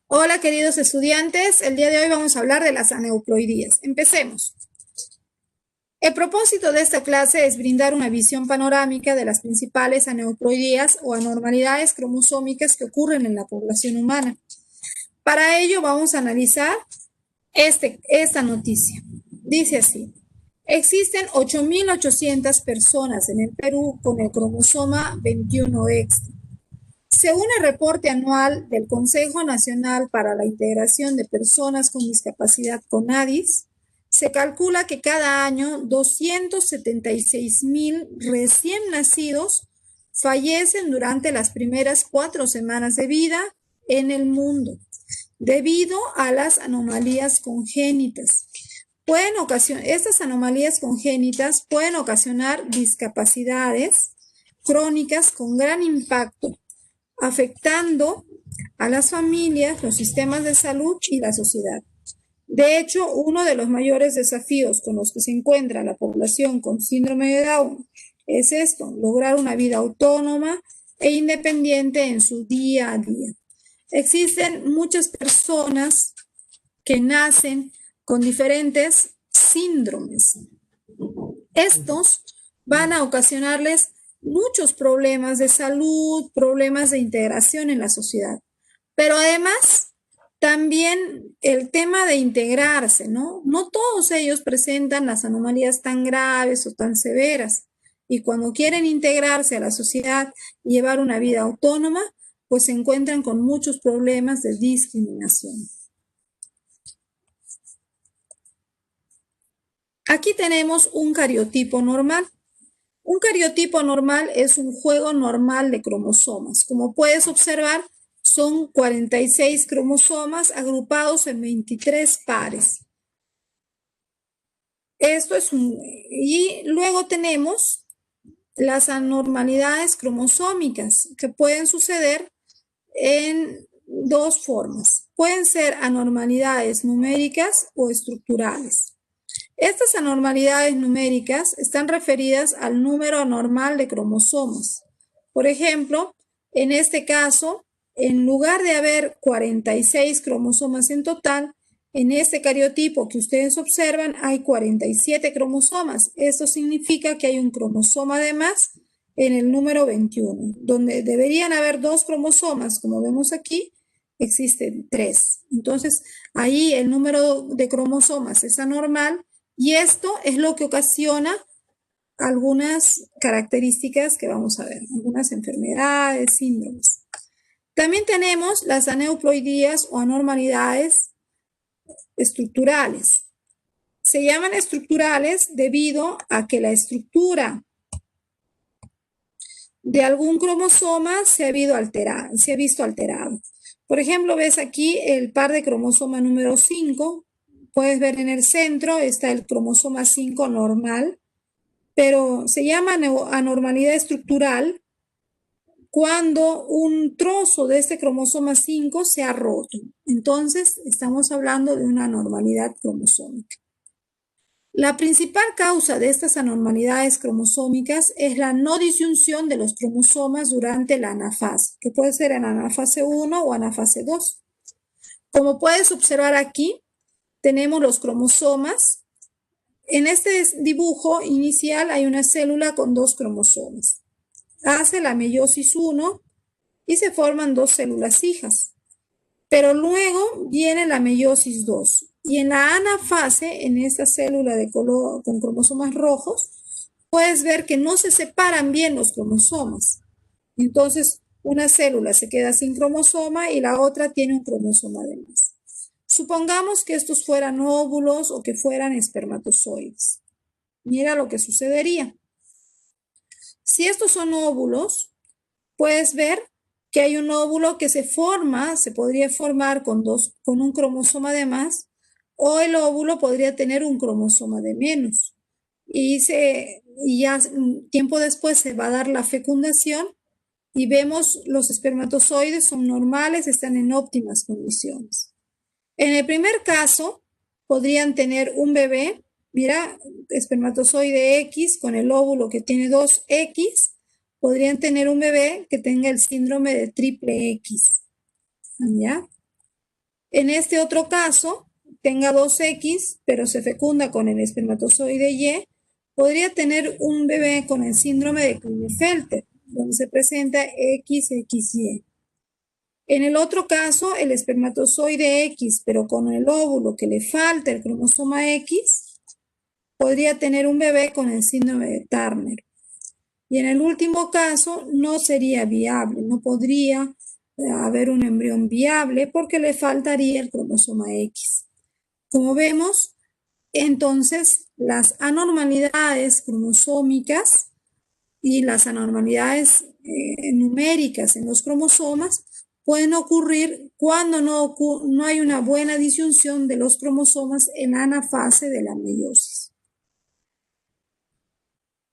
Hola queridos estudiantes, el día de hoy vamos a hablar de las aneuploidías. Empecemos. El propósito de esta clase es brindar una visión panorámica de las principales aneuploidías o anormalidades cromosómicas que ocurren en la población humana. Para ello vamos a analizar esta noticia. Dice así: existen 8.800 personas en el Perú con el cromosoma 21 extra. Según el reporte anual del Consejo Nacional para la Integración de Personas con Discapacidad CONADIS, se calcula que cada año 276.000 recién nacidos fallecen durante las primeras 4 semanas de vida en el mundo, debido a las anomalías congénitas. Estas anomalías congénitas pueden ocasionar discapacidades crónicas con gran impacto, afectando a las familias, los sistemas de salud y la sociedad. De hecho, uno de los mayores desafíos con los que se encuentra la población con síndrome de Down es esto: lograr una vida autónoma e independiente en su día a día. Existen muchas personas que nacen con diferentes síndromes. Estos van a ocasionarles muchos problemas de salud, problemas de integración en la sociedad. Pero además, también el tema de integrarse, ¿no? No todos ellos presentan las anomalías tan graves o tan severas. Y cuando quieren integrarse a la sociedad y llevar una vida autónoma, pues se encuentran con muchos problemas de discriminación. Aquí tenemos un cariotipo normal. Un cariotipo normal es un juego normal de cromosomas. Como puedes observar, son 46 cromosomas agrupados en 23 pares. Y luego tenemos las anormalidades cromosómicas, que pueden suceder en dos formas. Pueden ser anormalidades numéricas o estructurales. Estas anormalidades numéricas están referidas al número anormal de cromosomas. Por ejemplo, en este caso, en lugar de haber 46 cromosomas en total, en este cariotipo que ustedes observan hay 47 cromosomas. Esto significa que hay un cromosoma de más en el número 21. Donde deberían haber 2 cromosomas, como vemos aquí, existen 3. Entonces, ahí el número de cromosomas es anormal. Y esto es lo que ocasiona algunas características que vamos a ver, algunas enfermedades, síndromes. También tenemos las aneuploidías o anormalidades estructurales. Se llaman estructurales debido a que la estructura de algún cromosoma se ha visto alterado. Por ejemplo, ves aquí el par de cromosoma número 5. Puedes ver en el centro está el cromosoma 5 normal, pero se llama anormalidad estructural cuando un trozo de este cromosoma 5 se ha roto. Entonces, estamos hablando de una anormalidad cromosómica. La principal causa de estas anormalidades cromosómicas es la no disyunción de los cromosomas durante la anafase, que puede ser en anafase 1 o anafase 2. Como puedes observar aquí, tenemos los cromosomas. En este dibujo inicial hay una célula con 2 cromosomas. Hace la meiosis 1 y se forman 2 células hijas. Pero luego viene la meiosis 2. Y en la anafase, en esta célula de color con cromosomas rojos, puedes ver que no se separan bien los cromosomas. Entonces, una célula se queda sin cromosoma y la otra tiene un cromosoma de más. Supongamos que estos fueran óvulos o que fueran espermatozoides. Mira lo que sucedería. Si estos son óvulos, puedes ver que hay un óvulo que se podría formar con un cromosoma de más, o el óvulo podría tener un cromosoma de menos. Y ya tiempo después se va a dar la fecundación y vemos los espermatozoides son normales, están en óptimas condiciones. En el primer caso, podrían tener un bebé, mira, espermatozoide X con el óvulo que tiene 2X, podrían tener un bebé que tenga el síndrome de triple X. ¿ya? En este otro caso, tenga 2X, pero se fecunda con el espermatozoide Y, podría tener un bebé con el síndrome de Klinefelter, donde se presenta XXY. En el otro caso, el espermatozoide X, pero con el óvulo que le falta el cromosoma X, podría tener un bebé con el síndrome de Turner. Y en el último caso, no sería viable, no podría haber un embrión viable porque le faltaría el cromosoma X. Como vemos, entonces las anormalidades cromosómicas y las anormalidades numéricas en los cromosomas pueden ocurrir cuando no hay una buena disyunción de los cromosomas en la anafase de la meiosis.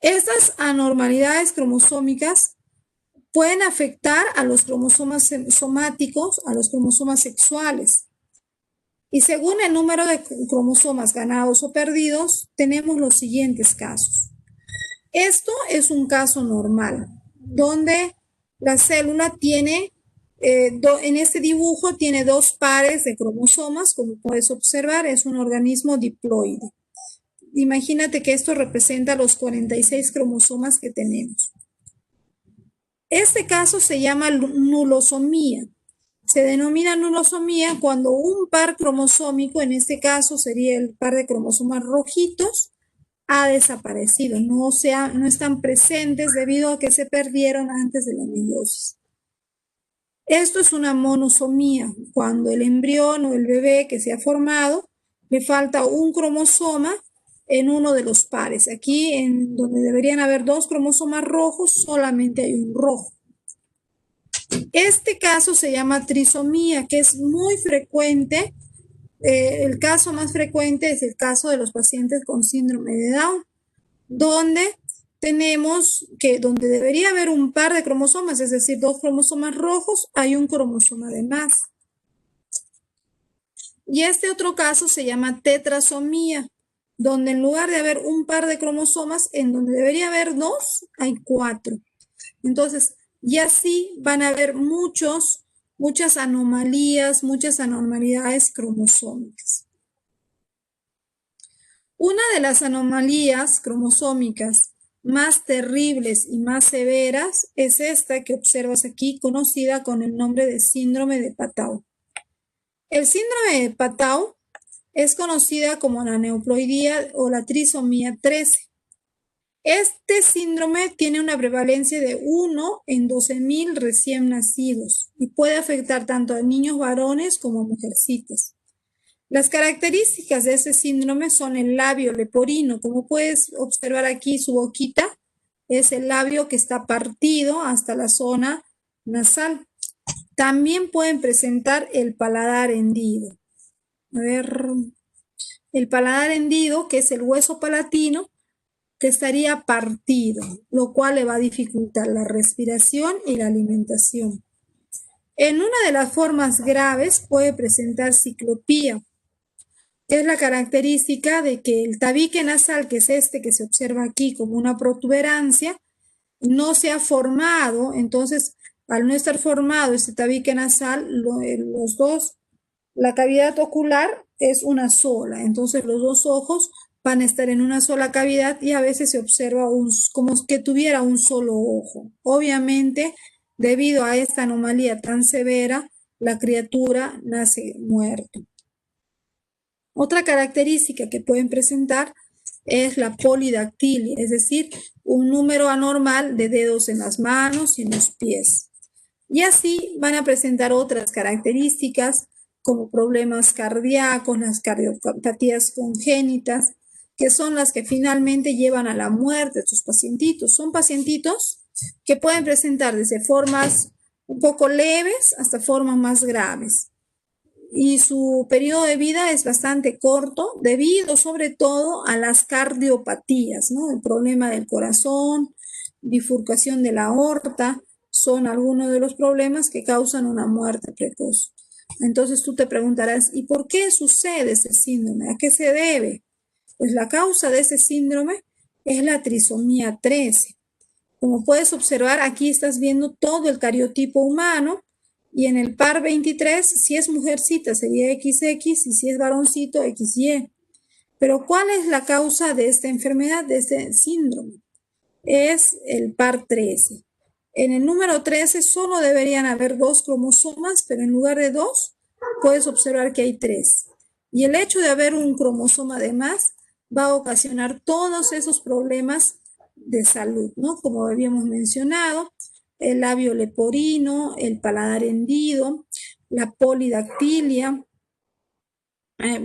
Estas anormalidades cromosómicas pueden afectar a los cromosomas somáticos, a los cromosomas sexuales. Y según el número de cromosomas ganados o perdidos, tenemos los siguientes casos. Esto es un caso normal, donde la célula tiene, en este dibujo, tiene dos pares de cromosomas, como puedes observar, es un organismo diploide. Imagínate que esto representa los 46 cromosomas que tenemos. Este caso se llama nulosomía. Se denomina nulosomía cuando un par cromosómico, en este caso sería el par de cromosomas rojitos, ha desaparecido, no están presentes debido a que se perdieron antes de la meiosis. Esto es una monosomía, cuando el embrión o el bebé que se ha formado le falta un cromosoma en uno de los pares. Aquí, en donde deberían haber dos cromosomas rojos, solamente hay un rojo. Este caso se llama trisomía, que es muy frecuente. El caso más frecuente es el caso de los pacientes con síndrome de Down, donde tenemos que donde debería haber un par de cromosomas, es decir, dos cromosomas rojos, hay un cromosoma de más. Y este otro caso se llama tetrasomía, donde en lugar de haber un par de cromosomas, en donde debería haber dos, hay cuatro. Entonces, y así van a haber muchas anomalías, muchas anormalidades cromosómicas. Una de las anomalías cromosómicas más terribles y más severas es esta que observas aquí, conocida con el nombre de síndrome de Patau. El síndrome de Patau es conocida como la neuploidía o la trisomía 13. Este síndrome tiene una prevalencia de 1 en 12.000 recién nacidos y puede afectar tanto a niños varones como a mujercitas. Las características de este síndrome son el labio leporino. Como puedes observar aquí, su boquita es el labio que está partido hasta la zona nasal. También pueden presentar el paladar hendido. A ver, el paladar hendido, que es el hueso palatino, que estaría partido, lo cual le va a dificultar la respiración y la alimentación. En una de las formas graves puede presentar ciclopía, que es la característica de que el tabique nasal, que es este que se observa aquí como una protuberancia, no se ha formado. Entonces, al no estar formado este tabique nasal, la cavidad ocular es una sola, entonces los dos ojos van a estar en una sola cavidad y a veces se observa como que tuviera un solo ojo. Obviamente, debido a esta anomalía tan severa, la criatura nace muerta. Otra característica que pueden presentar es la polidactilia, es decir, un número anormal de dedos en las manos y en los pies. Y así van a presentar otras características como problemas cardíacos, las cardiopatías congénitas, que son las que finalmente llevan a la muerte de estos pacientitos. Son pacientitos que pueden presentar desde formas un poco leves hasta formas más graves. Y su periodo de vida es bastante corto debido sobre todo a las cardiopatías, ¿no? El problema del corazón, bifurcación de la aorta, son algunos de los problemas que causan una muerte precoz. Entonces tú te preguntarás, ¿y por qué sucede ese síndrome? ¿A qué se debe? Pues la causa de ese síndrome es la trisomía 13. Como puedes observar, aquí estás viendo todo el cariotipo humano Y en el par 23, si es mujercita sería XX y si es varoncito XY. Pero ¿cuál es la causa de esta enfermedad, de este síndrome? Es el par 13. En el número 13 solo deberían haber 2 cromosomas, pero en lugar de 2, puedes observar que hay 3. Y el hecho de haber un cromosoma de más va a ocasionar todos esos problemas de salud, ¿no? Como habíamos mencionado, el labio leporino, el paladar hendido, la polidactilia,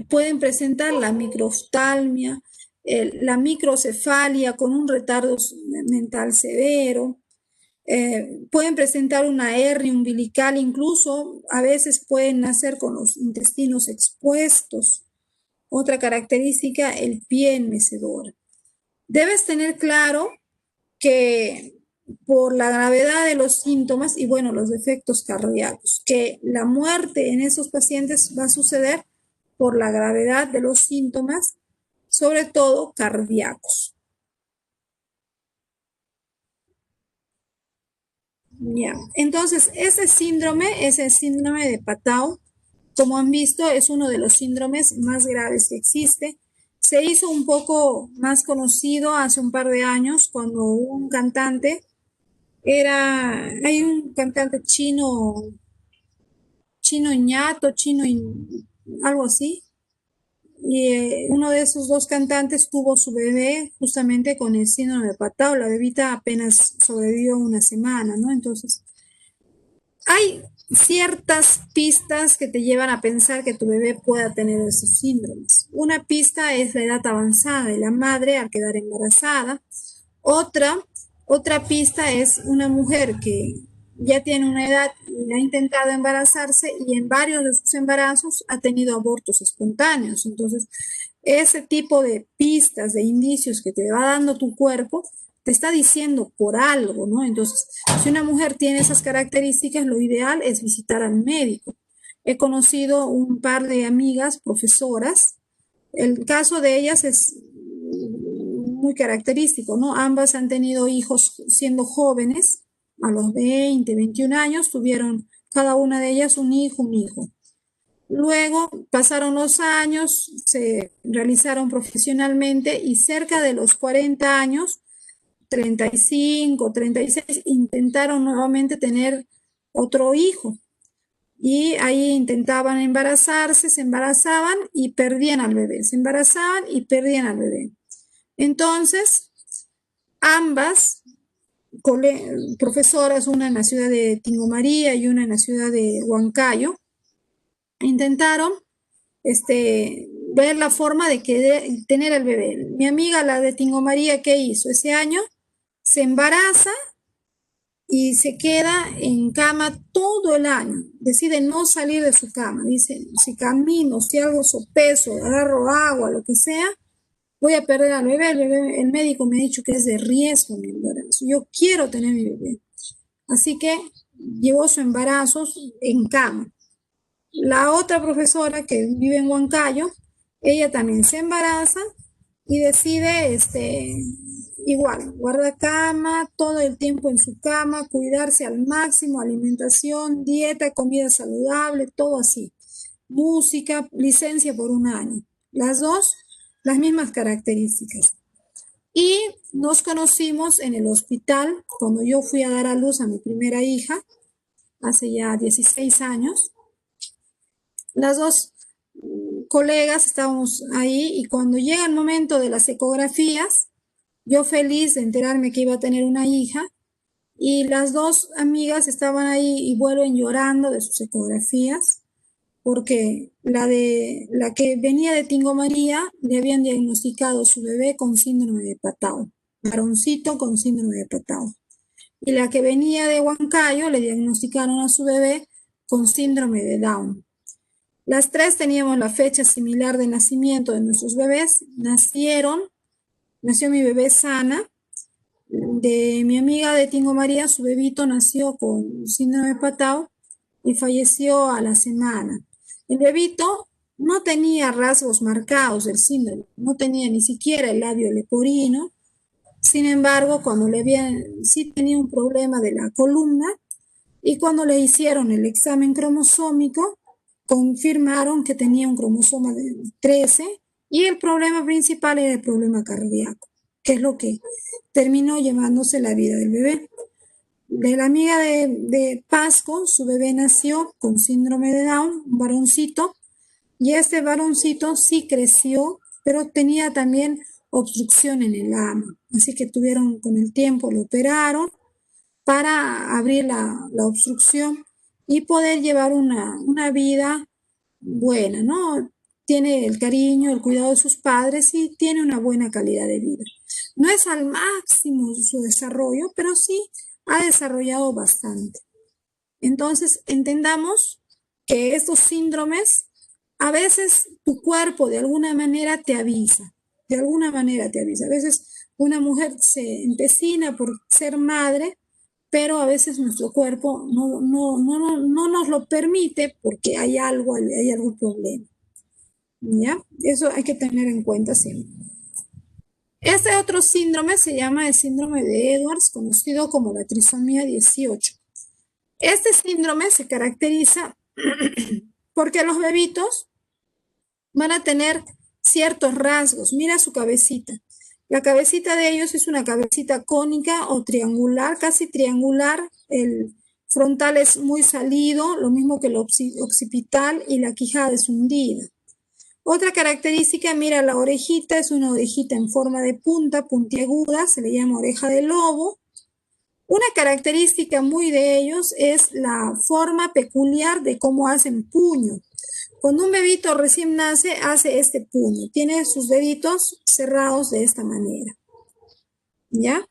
pueden presentar la microftalmia, la microcefalia con un retardo mental severo, pueden presentar una hernia umbilical, incluso a veces pueden nacer con los intestinos expuestos. Otra característica, el pie enmecedor. Debes tener claro que por la gravedad de los síntomas y bueno, los defectos cardíacos, que la muerte en esos pacientes va a suceder por la gravedad de los síntomas, sobre todo cardíacos. Ya, entonces ese síndrome es el síndrome de Patau. Como han visto, es uno de los síndromes más graves que existe. Se hizo un poco más conocido hace un par de años cuando un cantante hay un cantante chino ñato, algo así, y uno de esos dos cantantes tuvo su bebé justamente con el síndrome de Patau. La bebita apenas sobrevivió una semana, ¿no? Entonces, hay ciertas pistas que te llevan a pensar que tu bebé pueda tener esos síndromes. Una pista es la edad avanzada de la madre al quedar embarazada. Otra, otra pista es una mujer que ya tiene una edad y ha intentado embarazarse y en varios de sus embarazos ha tenido abortos espontáneos. Entonces, ese tipo de pistas, de indicios que te va dando tu cuerpo, te está diciendo por algo, ¿no? Entonces, si una mujer tiene esas características, lo ideal es visitar al médico. He conocido un par de amigas profesoras. El caso de ellas es muy característico, ¿no? Ambas han tenido hijos siendo jóvenes, a los 20, 21 años, tuvieron cada una de ellas un hijo, un hijo. Luego pasaron los años, se realizaron profesionalmente y cerca de los 40 años, 35, 36, intentaron nuevamente tener otro hijo. Y ahí intentaban embarazarse, se embarazaban y perdían al bebé, se embarazaban y perdían al bebé. Entonces, ambas profesoras, una en la ciudad de Tingo María y una en la ciudad de Huancayo, intentaron ver la forma de tener al bebé. Mi amiga, la de Tingo María, ¿qué hizo? Ese año se embaraza y se queda en cama todo el año. Decide no salir de su cama. Dice, si camino, si hago sopeso, agarro agua, lo que sea, voy a perder al bebé. El médico me ha dicho que es de riesgo mi embarazo. Yo quiero tener mi bebé. Así que llevó su embarazo en cama. La otra profesora que vive en Huancayo, ella también se embaraza y decide, igual, guardar cama, todo el tiempo en su cama, cuidarse al máximo, alimentación, dieta, comida saludable, todo así. Música, licencia por un año. Las dos, las mismas características. Y nos conocimos en el hospital cuando yo fui a dar a luz a mi primera hija, hace ya 16 años. Las dos colegas estábamos ahí y cuando llega el momento de las ecografías, yo feliz de enterarme que iba a tener una hija y las dos amigas estaban ahí y vuelven llorando de sus ecografías porque la que venía de Tingo María le habían diagnosticado su bebé con síndrome de Patau, varoncito con síndrome de Patau. Y la que venía de Huancayo le diagnosticaron a su bebé con síndrome de Down. Las tres teníamos la fecha similar de nacimiento de nuestros bebés. Nació mi bebé sana. De mi amiga de Tingo María, su bebito nació con síndrome de Patau y falleció a la semana. El bebito no tenía rasgos marcados del síndrome, no tenía ni siquiera el labio leporino. Sin embargo, cuando sí tenía un problema de la columna Y cuando le hicieron el examen cromosómico, confirmaron que tenía un cromosoma de 13 y el problema principal era el problema cardíaco, que es lo que terminó llevándose la vida del bebé. De la amiga de Pasco, su bebé nació con síndrome de Down, un varoncito, y este varoncito sí creció, pero tenía también obstrucción en el ano. Así que tuvieron, con el tiempo, lo operaron para abrir la obstrucción y poder llevar una vida buena, ¿no? Tiene el cariño, el cuidado de sus padres y tiene una buena calidad de vida. No es al máximo su desarrollo, pero sí ha desarrollado bastante. Entonces, entendamos que estos síndromes, a veces tu cuerpo de alguna manera te avisa, de alguna manera te avisa. A veces una mujer se empecina por ser madre, pero a veces nuestro cuerpo no nos lo permite porque hay algún problema. ¿Ya? Eso hay que tener en cuenta siempre. Este otro síndrome se llama el síndrome de Edwards, conocido como la trisomía 18. Este síndrome se caracteriza porque los bebitos van a tener ciertos rasgos. Mira su cabecita. La cabecita de ellos es una cabecita cónica o triangular, casi triangular. El frontal es muy salido, lo mismo que el occipital, y la quijada es hundida. Otra característica, mira, la orejita es una orejita en forma de punta, puntiaguda, se le llama oreja de lobo. Una característica muy de ellos es la forma peculiar de cómo hacen puño. Cuando un bebito recién nace, hace este puño. Tiene sus deditos cerrados de esta manera. ¿Ya?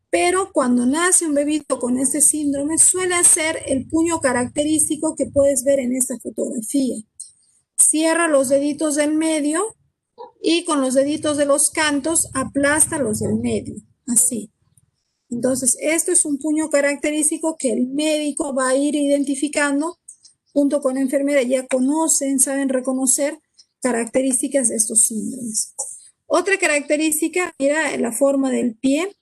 Pero cuando nace un bebito con este síndrome, suele ser el puño característico que puedes ver en esta fotografía. Cierra los deditos del medio y con los deditos de los cantos aplasta los del medio. Así. Entonces, esto es un puño característico que el médico va a ir identificando junto con la enfermera. Ya conocen, saben reconocer características de estos síndromes. Otra característica, mira la forma del pie.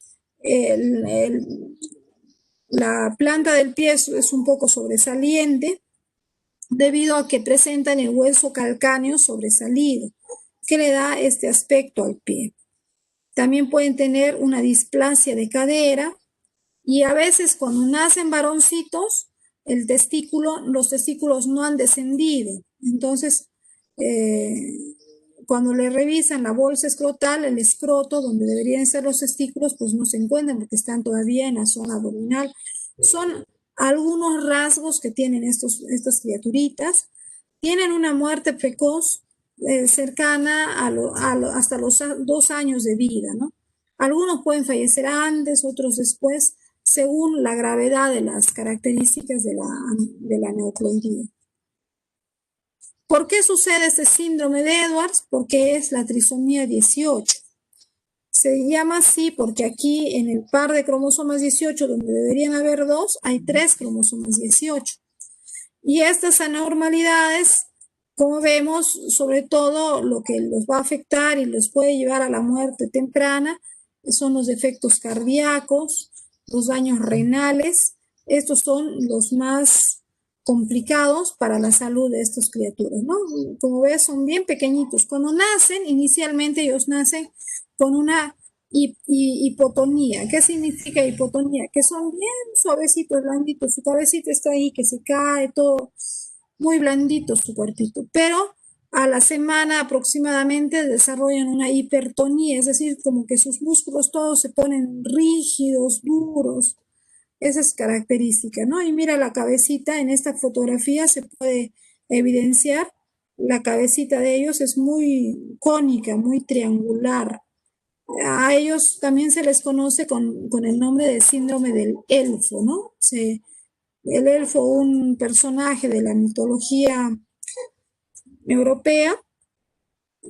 La planta del pie es un poco sobresaliente debido a que presentan el hueso calcáneo sobresalido, que le da este aspecto al pie. También pueden tener una displasia de cadera y a veces cuando nacen varoncitos, los testículos no han descendido. Entonces, cuando le revisan la bolsa escrotal, el escroto, donde deberían estar los testículos, pues no se encuentran porque están todavía en la zona abdominal. Son algunos rasgos que tienen estas criaturitas. Tienen una muerte precoz cercana hasta los 2 años de vida, ¿no? Algunos pueden fallecer antes, otros después, según la gravedad de las características de la neoploidía. ¿Por qué sucede este síndrome de Edwards? Porque es la trisomía 18. Se llama así porque aquí en el par de cromosomas 18, donde deberían haber 2, hay 3 cromosomas 18. Y estas anormalidades, como vemos, sobre todo lo que los va a afectar y los puede llevar a la muerte temprana, son los defectos cardíacos, los daños renales. Estos son los más complicados para la salud de estas criaturas, ¿no? Como ves, son bien pequeñitos. Cuando nacen, inicialmente ellos nacen con una hipotonía. ¿Qué significa hipotonía? Que son bien suavecitos, blanditos. Su cabecita está ahí, que se cae, todo muy blandito su cuerpito. Pero a la semana aproximadamente desarrollan una hipertonía, es decir, como que sus músculos todos se ponen rígidos, duros. Esa es característica, ¿no? Y mira la cabecita, en esta fotografía se puede evidenciar, la cabecita de ellos es muy cónica, muy triangular. A ellos también se les conoce con el nombre de síndrome del elfo, ¿no? El elfo, un personaje de la mitología europea,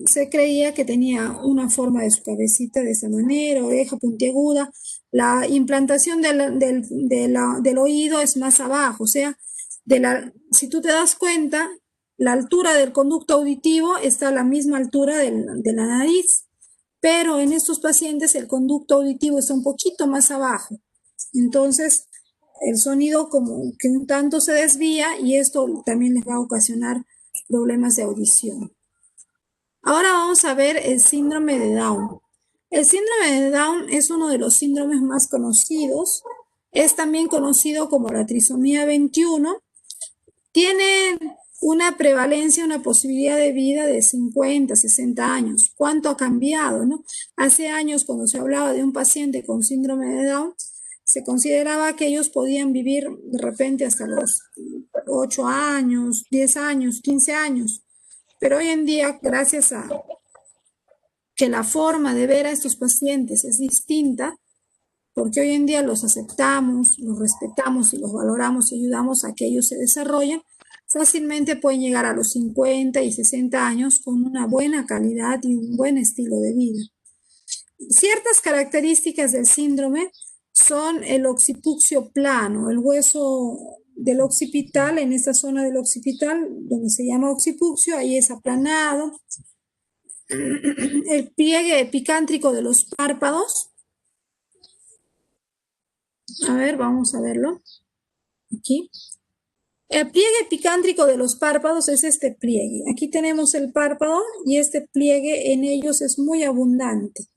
se creía que tenía una forma de su cabecita de esa manera, oreja puntiaguda. La implantación del oído es más abajo, o sea, si tú te das cuenta, la altura del conducto auditivo está a la misma altura de la nariz, pero en estos pacientes el conducto auditivo está un poquito más abajo. Entonces, el sonido como que un tanto se desvía y esto también les va a ocasionar problemas de audición. Ahora vamos a ver el síndrome de Down. El síndrome de Down es uno de los síndromes más conocidos. Es también conocido como la trisomía 21. Tiene una prevalencia, una posibilidad de vida de 50, 60 años. ¿Cuánto ha cambiado, no? Hace años, cuando se hablaba de un paciente con síndrome de Down, se consideraba que ellos podían vivir de repente hasta los 8 años, 10 años, 15 años. Pero hoy en día, gracias a que la forma de ver a estos pacientes es distinta, porque hoy en día los aceptamos, los respetamos y los valoramos y ayudamos a que ellos se desarrollen, fácilmente pueden llegar a los 50 y 60 años con una buena calidad y un buen estilo de vida. Ciertas características del síndrome son el occipucio plano, el hueso del occipital, en esta zona del occipital, donde se llama occipucio, ahí es aplanado. El pliegue epicántrico de los párpados. A ver, vamos a verlo. Aquí. El pliegue epicántrico de los párpados es este pliegue. Aquí tenemos el párpado y este pliegue en ellos es muy abundante.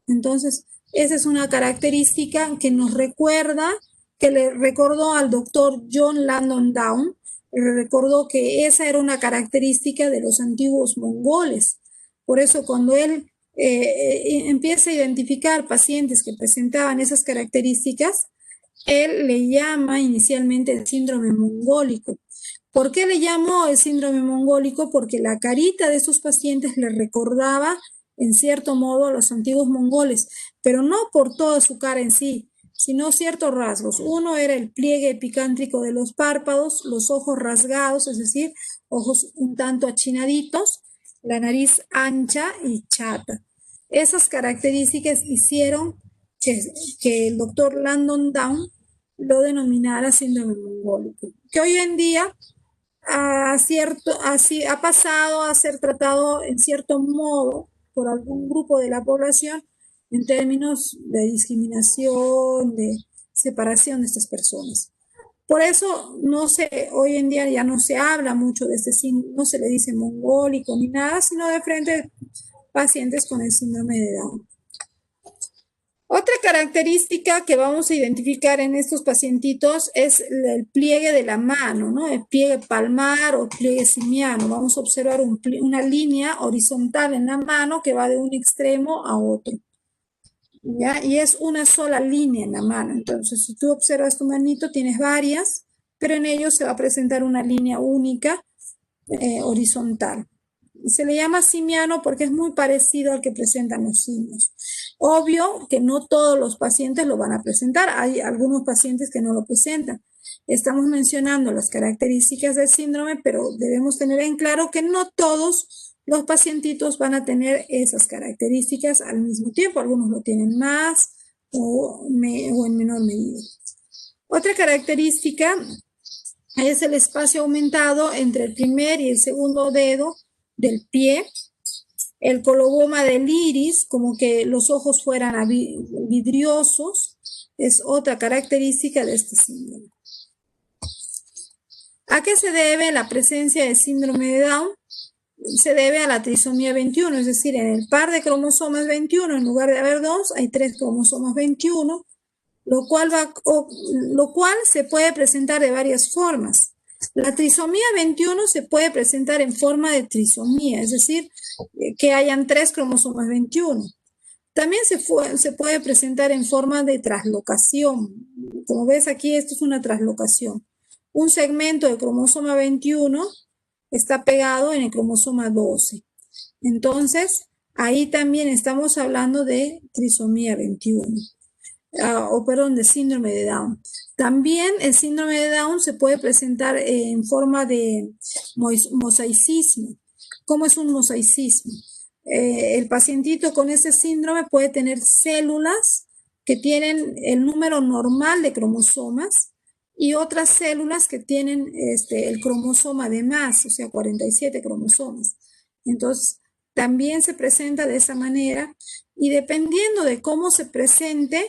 Entonces, esa es una característica que nos recuerda, que le recordó al doctor John Langdon Down, le recordó que esa era una característica de los antiguos mongoles. Por eso cuando él empieza a identificar pacientes que presentaban esas características, él le llama inicialmente el síndrome mongólico. ¿Por qué le llamó el síndrome mongólico? Porque la carita de esos pacientes le recordaba en cierto modo a los antiguos mongoles, pero no por toda su cara en sí, sino ciertos rasgos. Uno era el pliegue epicántrico de los párpados, los ojos rasgados, es decir, ojos un tanto achinaditos, la nariz ancha y chata. Esas características hicieron que el doctor Langdon Down lo denominara síndrome mongólico, que hoy en día ha pasado a ser tratado en cierto modo por algún grupo de la población en términos de discriminación, de separación de estas personas. Por eso hoy en día ya no se habla mucho de no se le dice mongólico ni nada, sino de frente a pacientes con el síndrome de Down. Otra característica que vamos a identificar en estos pacientitos es el pliegue de la mano, ¿no? El pliegue palmar o pliegue simiano. Vamos a observar una línea horizontal en la mano que va de un extremo a otro, ¿ya? Y es una sola línea en la mano. Entonces, si tú observas tu manito, tienes varias, pero en ellos se va a presentar una línea única horizontal. Se le llama simiano porque es muy parecido al que presentan los simios. Obvio que no todos los pacientes lo van a presentar, hay algunos pacientes que no lo presentan. Estamos mencionando las características del síndrome, pero debemos tener en claro que no todos los pacientitos van a tener esas características al mismo tiempo. Algunos lo tienen más o en menor medida. Otra característica es el espacio aumentado entre el primer y el segundo dedo del pie, el coloboma del iris, como que los ojos fueran vidriosos, es otra característica de este síndrome. ¿A qué se debe la presencia del síndrome de Down? Se debe a la trisomía 21, es decir, en el par de cromosomas 21, en lugar de haber 2, hay 3 cromosomas 21, lo cual se puede presentar de varias formas. La trisomía 21 se puede presentar en forma de trisomía, es decir, que hayan 3 cromosomas 21. También se puede presentar en forma de traslocación. Como ves aquí, esto es una traslocación. Un segmento del cromosoma 21 está pegado en el cromosoma 12. Entonces, ahí también estamos hablando de trisomía 21. De síndrome de Down. También el síndrome de Down se puede presentar en forma de mosaicismo. ¿Cómo es un mosaicismo? El pacientito con ese síndrome puede tener células que tienen el número normal de cromosomas y otras células que tienen el cromosoma de más, o sea, 47 cromosomas. Entonces, también se presenta de esa manera y dependiendo de cómo se presente,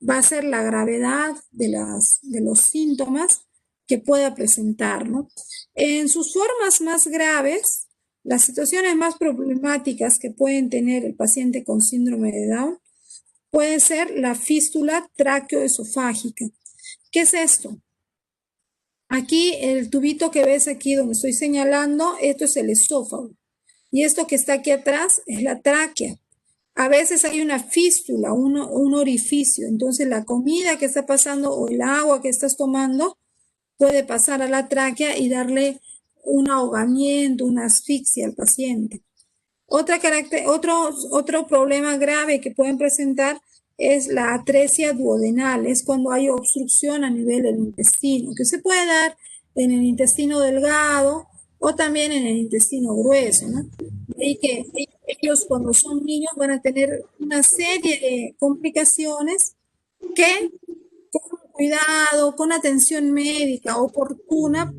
va a ser la gravedad de los síntomas que pueda presentar, ¿no? En sus formas más graves, las situaciones más problemáticas que pueden tener el paciente con síndrome de Down puede ser la fístula tráqueo-esofágica. ¿Qué es esto? Aquí el tubito que ves aquí donde estoy señalando, esto es el esófago. Y esto que está aquí atrás es la tráquea. A veces hay una fístula, un orificio. Entonces la comida que está pasando o el agua que estás tomando puede pasar a la tráquea y darle un ahogamiento, una asfixia al paciente. Otro problema grave que pueden presentar es la atresia duodenal, es cuando hay obstrucción a nivel del intestino, que se puede dar en el intestino delgado o también en el intestino grueso, ¿no? Y que ellos cuando son niños van a tener una serie de complicaciones que con cuidado, con atención médica oportuna,